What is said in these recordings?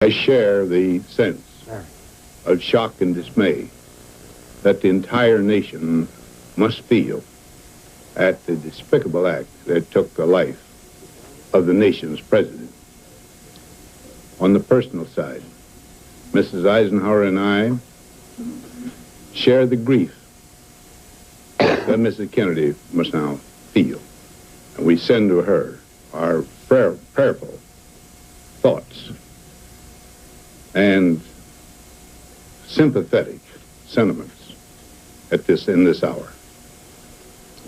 I share the sense of shock and dismay that the entire nation must feel at the despicable act that took the life of the nation's president. On the personal side, Mrs. Eisenhower and I share the grief that Mrs. Kennedy must now feel. And we send to her our prayerful thoughts and sympathetic sentiments in this hour.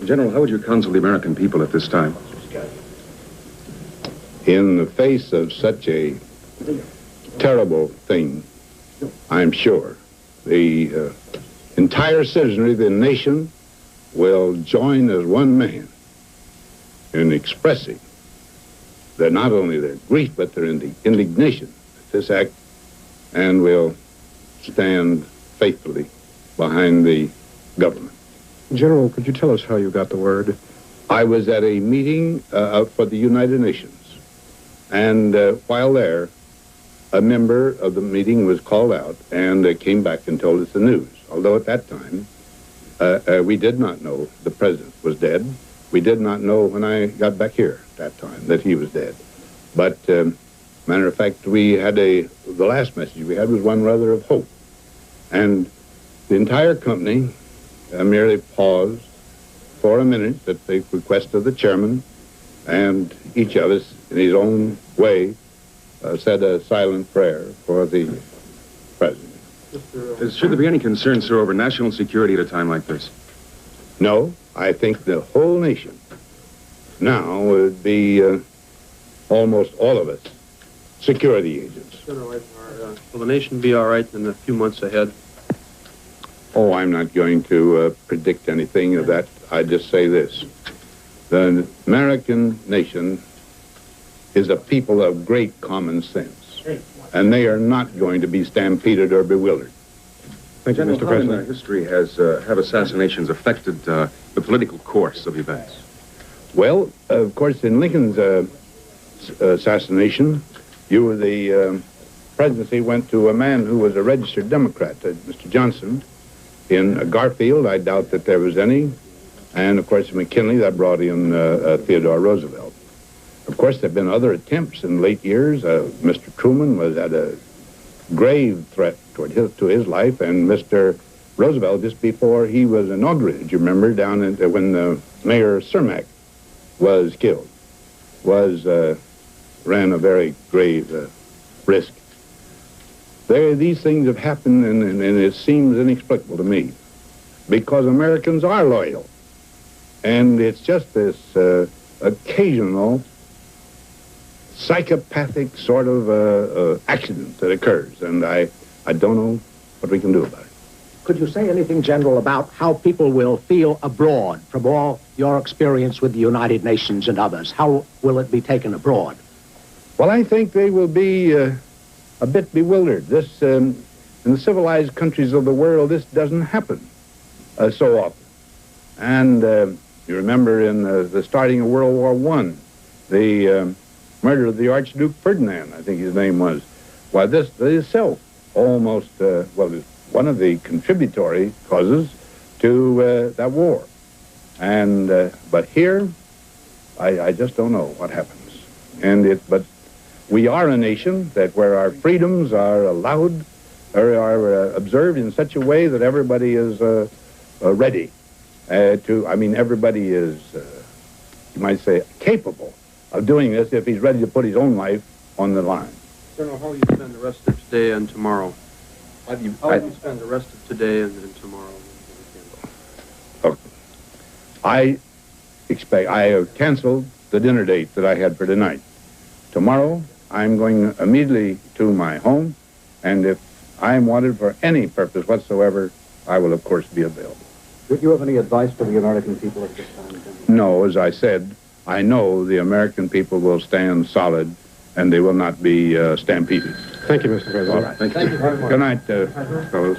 General, how would you counsel the American people at this time? In the face of such a terrible thing, I'm sure the entire citizenry of the nation will join as one man in expressing not only their grief, but their indignation at this act, and will stand faithfully behind the government. General, could you tell us how you got the word? I was at a meeting for the United Nations, and while there, a member of the meeting was called out and came back and told us the news. Although at that time, we did not know the president was dead. We did not know when I got back here at that time that he was dead. But, matter of fact, we had the last message we had was one rather of hope. And the entire company merely paused for a minute at the request of the chairman, and each of us, in his own way, said a silent prayer for the president. Should there be any concern, sir, over national security at a time like this? No, I think the whole nation now would be almost all of us security agents. General Eisenhower, will the nation be all right in the few months ahead? Oh, I'm not going to predict anything of that. I just say this. The American nation is a people of great common sense, and they are not going to be stampeded or bewildered. Thank you, Mr. President. How in history have assassinations affected the political course of events? Well, of course, in Lincoln's assassination, the presidency went to a man who was a registered Democrat, Mr. Johnson. In Garfield, I doubt that there was any. And, of course, McKinley, that brought in Theodore Roosevelt. Of course, there have been other attempts in late years. Mr. Truman was at a grave threat to his life, and Mr. Roosevelt, just before he was inaugurated, you remember, down when Mayor Cermak was killed, ran a very grave risk. These things have happened, and it seems inexplicable to me, because Americans are loyal, and it's just this occasional psychopathic sort of accident that occurs, and I don't know what we can do about it. Could you say anything, General, about how people will feel abroad from all your experience with the United Nations and others? How will it be taken abroad? Well, I think they will be a bit bewildered. This, in the civilized countries of the world, this doesn't happen so often. And you remember in the starting of World War I, the murder of the Archduke Ferdinand, I think his name was. Why, this itself almost, is one of the contributory causes to that war. And, but here, I just don't know what happens. But we are a nation where our freedoms are allowed, or are observed in such a way that everybody is ready everybody is, you might say, capable of doing this if he's ready to put his own life on the line. General, how will you spend the rest of today and tomorrow? How will you spend the rest of today and tomorrow? Okay. I have canceled the dinner date that I had for tonight. Tomorrow, I'm going immediately to my home, and if I am wanted for any purpose whatsoever, I will, of course, be available. Would you have any advice to the American people at this time? No, as I said, I know the American people will stand solid, and they will not be stampeded. Thank you, Mr. President. All right. Thank you very much. Good night, fellows.